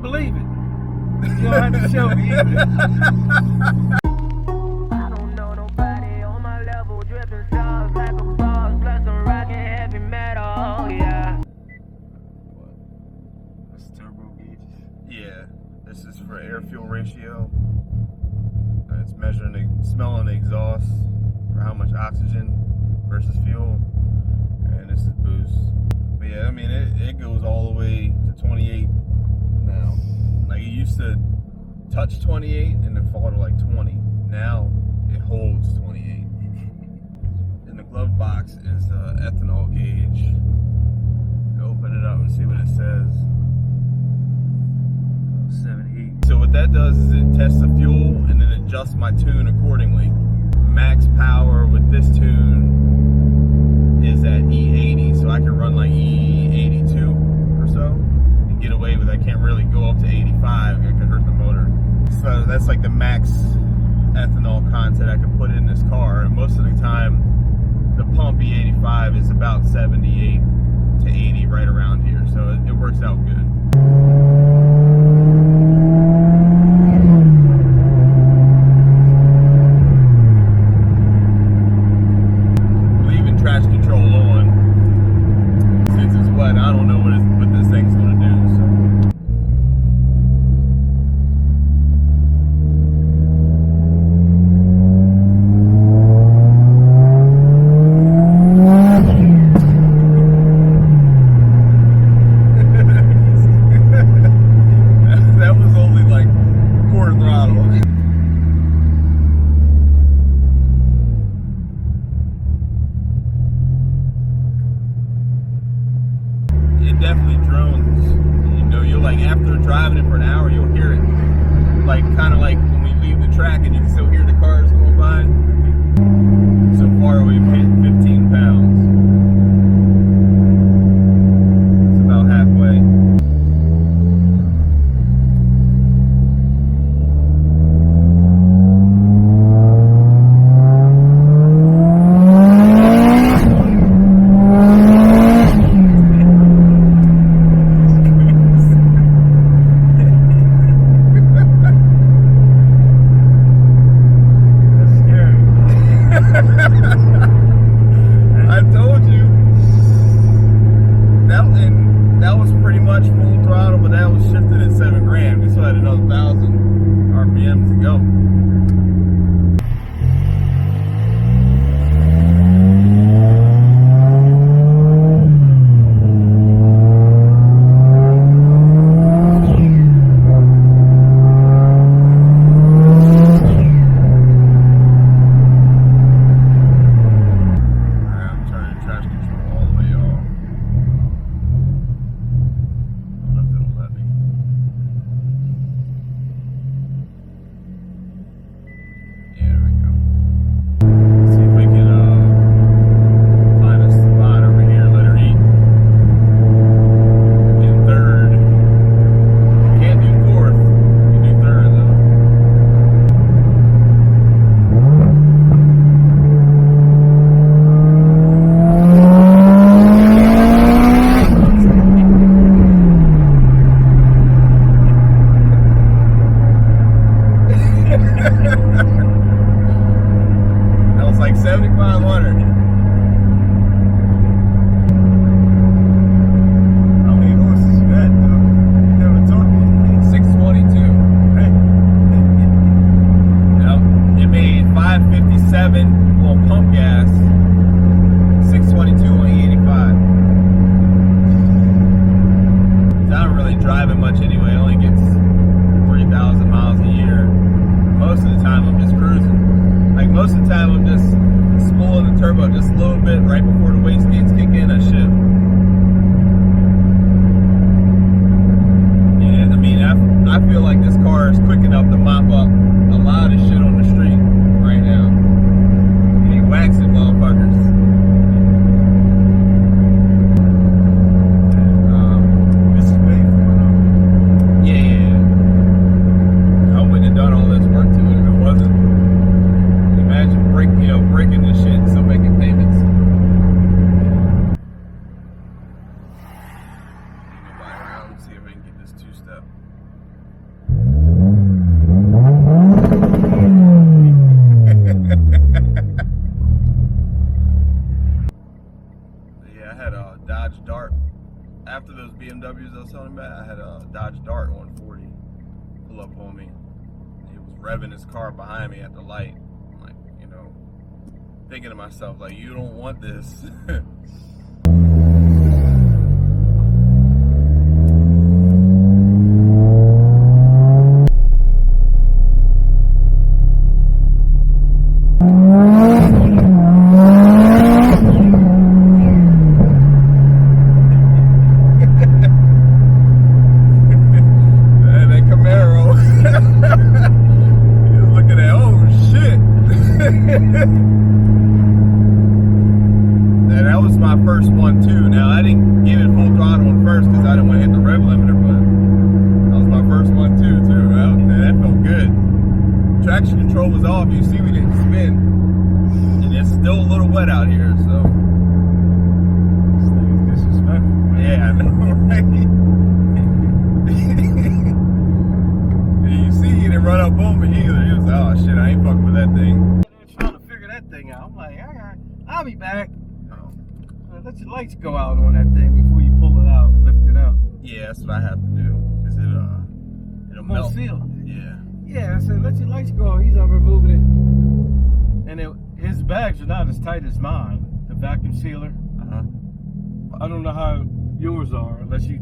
believe it. You don't have to show me either. I don't know nobody on my level, dripping stars like a boss, plus I'm rocking heavy metal, yeah. That's turbo gauges. Yeah, this is for air-fuel ratio. It's measuring smelling the exhaust for how much oxygen versus fuel, and this is boost. But yeah, I mean it goes all the way to 28 now. Like it used to touch 28 and then fall to like 20. Now it holds 28. In the glove box is the ethanol gauge. Open it up and see what it says. 7 heat. So what that does is it tests the fuel and then adjusts my tune accordingly. Max power with this tune is at E80, so I can run like E82 or so and get away with it. I can't really go up to 85, it could hurt the motor. So that's like the max ethanol content I can put in this car, and most of the time the pump E85 is about 78 to 80, right around here, so it works out good. Traction control on. Since it's wet, I don't know what this thing's gonna do. So. That was only like quarter throttle. It definitely drones. You know, you'll like after driving it for an hour, you'll hear it. Like kind of like when we leave the track and you can still hear the cars going by. So far we've hit 15 pounds. It's about halfway. I told you that was pretty much full throttle, but that was shifted at 7 grand. We still had another 1,000 RPMs to go. That was like 7,500. How many horses you got, though? You never told me. 622. Yep. It made 557 on pump gas, 622 on E85. I don't really drive it much anyway. It only gets 3,000 miles a year. Most of the time I'm just cruising. Like most of the time I'm just spooling the turbo just a little bit right before the wastegates kick in, I shift. And I mean, I feel like this car is quick enough to mop up a lot of shit on the street right now. And he whacks it, motherfuckers. This is paid for, though. Yeah. I wouldn't have done all this work to it if it wasn't. Imagine breaking this shit and still making payments. BMWs I was telling you about. I had a Dodge Dart 140 pull up on me. He was revving his car behind me at the light. I'm like, you know, thinking to myself, like, you don't want this. And that was my first one too. Now I didn't give it full throttle on first because I didn't want to hit the rev limiter, but that was my first one too. That felt good. Traction control was off. You see, we didn't spin, and it's still a little wet out here. So This thing is disrespectful. yeah, I know, right? And you see, he didn't run up on me either. He was like, oh shit, I ain't fucking with that thing. Trying to figure that thing out. I'm like, I'll be back. Oh. Let your lights go out on that thing before you pull it out, lift it up. Yeah, that's what I have to do. Cause it'll melt. Sealed. Yeah. Yeah, I said, let your lights go out. He's out removing it. And his bags are not as tight as mine, the vacuum sealer. Uh-huh. I don't know how yours are, unless you...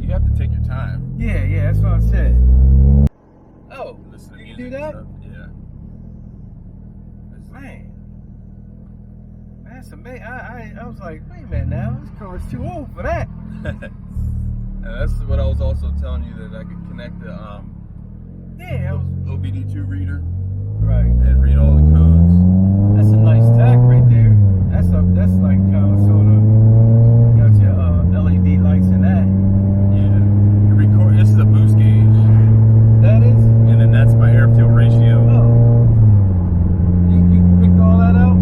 You have to take your time. Yeah, that's what I said. Oh, Listen to you music do that? and stuff. Yeah. Man, that's amazing. I was like, wait a minute now, this car's too old for that. And that's what I was also telling you, that I could connect the Yeah, OBD2 reader right. and read all the codes. That's a nice tack right there. That's like kind of sort of got your LED lights in that. Yeah. This is a boost gauge. That is. And then that's my air fuel ratio. Oh, you picked all that out.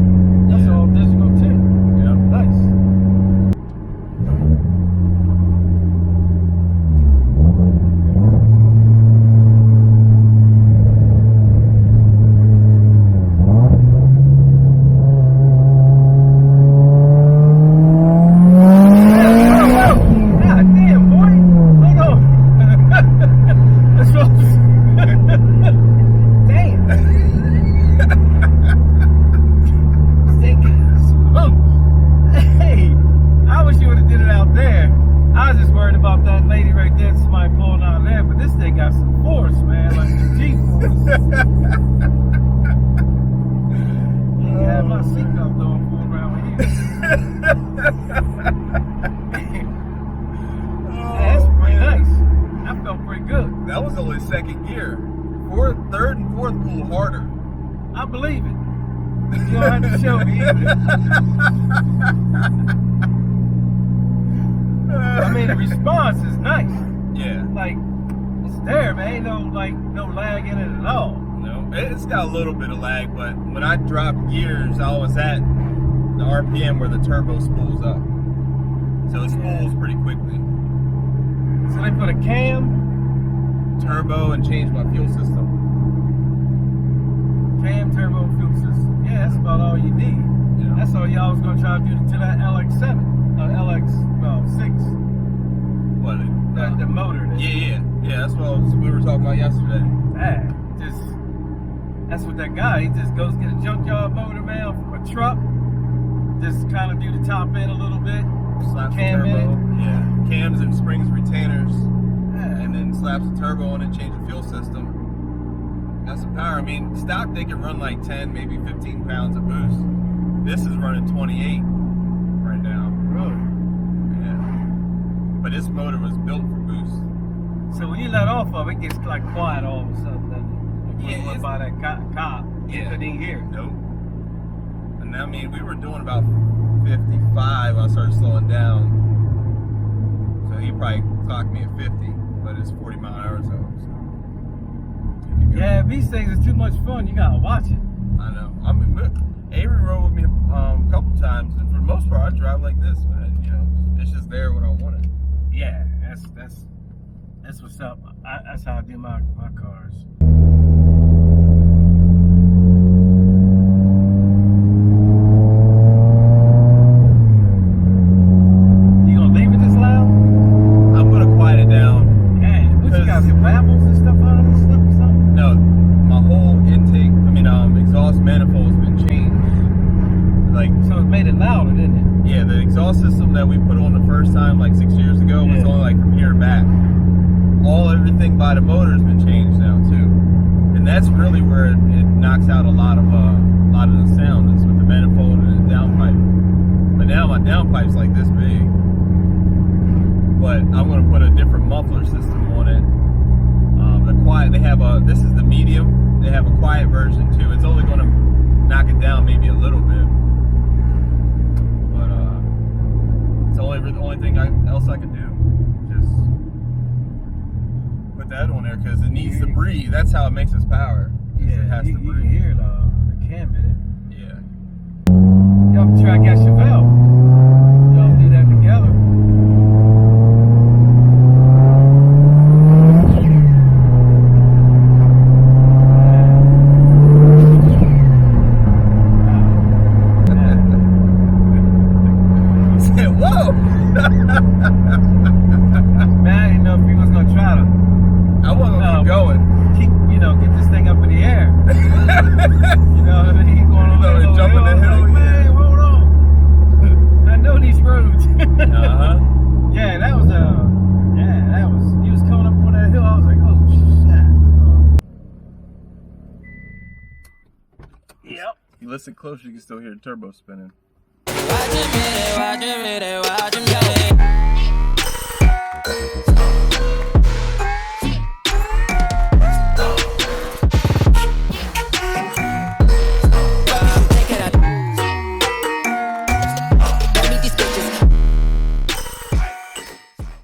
That's Yeah. all digital too. Yeah. Nice. That was only second gear. Third and fourth pull harder. I believe it. You don't have to show me either. I mean, the response is nice. Yeah. Like, it's there, man. Ain't no lag in it at all. No, it's got a little bit of lag, but when I drop gears, I was at the RPM where the turbo spools up. So it spools pretty quickly. So they put a cam, turbo, and change my fuel system. Cam, turbo, fuel system. Yeah, that's about all you need. Yeah. That's all y'all was gonna try to do to that LX7, LX6. What? The motor. Yeah. That's what we were talking about yesterday. That's what that guy. He just goes get a junkyard motor, man, from a truck. Just kind of do the top end a little bit. Slaps Cam the turbo. in it. Yeah. Cams and springs retainers. Yeah. And then slaps the turbo on it, change the fuel system. Got some power. I mean, stock they can run like 10, maybe 15 pounds of boost. This is running 28 right now. Really? Yeah. But this motor was built for boost. So when you let off of it, it gets like quiet all of a sudden, doesn't it? Like when you went it's- by that cop, you couldn't even hear it. Nope. And I mean, we were doing about 55. I started slowing down. So he probably clocked me at 50, but it's 40 mile an hour zone. So. Yeah, these things are too much fun. You gotta watch it. I know. I mean, Avery rode with me a couple times, and for the most part, I drive like this, man. You know, it's just there when I want it. Yeah, that's what's up. That's how I do my cars. exhaust system that we put on the first time, like 6 years ago, was only like from here back. Everything by the motor has been changed now too, and that's really where it knocks out a lot of the sound is with the manifold and the downpipe. But now my downpipe's like this big, but I'm gonna put a different muffler system on it. The quiet, this is the medium. They have a quiet version too. It's only gonna knock it down maybe a little bit, but it's the only thing else I can do. Just put that on there because it needs to breathe. That's how it makes its power. Yeah, it has to you breathe. can hear the cam in it. Yeah. Y'all can track at Chevelle. Y'all do that together. Whoa! Man, I didn't know if he was gonna try to. I wasn't gonna keep going. Get this thing up in the air. You know what I mean? He going over there, jumping the hill. Like, man, hold on. I know these roads. Uh-huh. Yeah, that was he was coming up on that hill. I was like, oh shit. Yep. You listen close, you can still hear the turbo spinning.